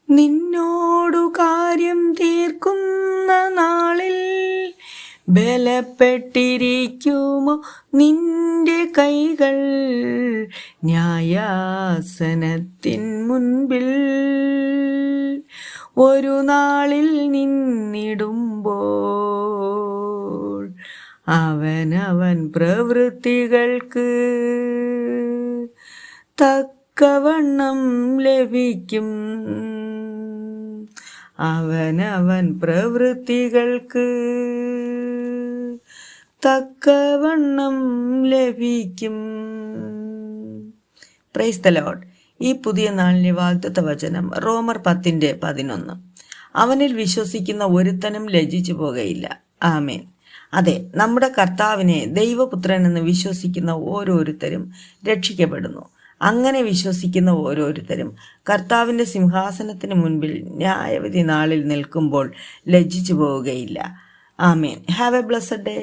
നിന്നോടു കാര്യം തീർക്കുന്ന നാളിൽ ബലപ്പെട്ടിരിക്കുമോ നിന്റെ കൈകൾ ന്യായാസനത്തിൻ മുൻപിൽ ഒരു നാളിൽ നിന്നിടുമ്പോൾ അവനവൻ പ്രവൃത്തികൾക്ക് തക്കവണ്ണം ലഭിക്കും. അവനവൻ പ്രവൃത്തികൾക്ക് തക്കവണ്ണം ലഭിക്കും. Praise the Lord. ഈ പുതിയ നാളിലെ വാഗ്ദത്ത വചനം റോമർ 10:11. അവനിൽ വിശ്വസിക്കുന്ന ഒരുത്തനും ലജ്ജിച്ചു പോകയില്ല. ആമേൻ. അതെ, നമ്മുടെ കർത്താവിനെ ദൈവപുത്രൻ എന്ന് വിശ്വസിക്കുന്ന ഓരോരുത്തരും രക്ഷിക്കപ്പെടുന്നു. അങ്ങനെ വിശ്വസിക്കുന്ന ഓരോരുത്തരും കർത്താവിൻ്റെ സിംഹാസനത്തിന് മുൻപിൽ ന്യായവിധി നാളിൽ നിൽക്കുമ്പോൾ ലജ്ജിച്ചു പോവുകയില്ല. ആമേൻ. Have a blessed day.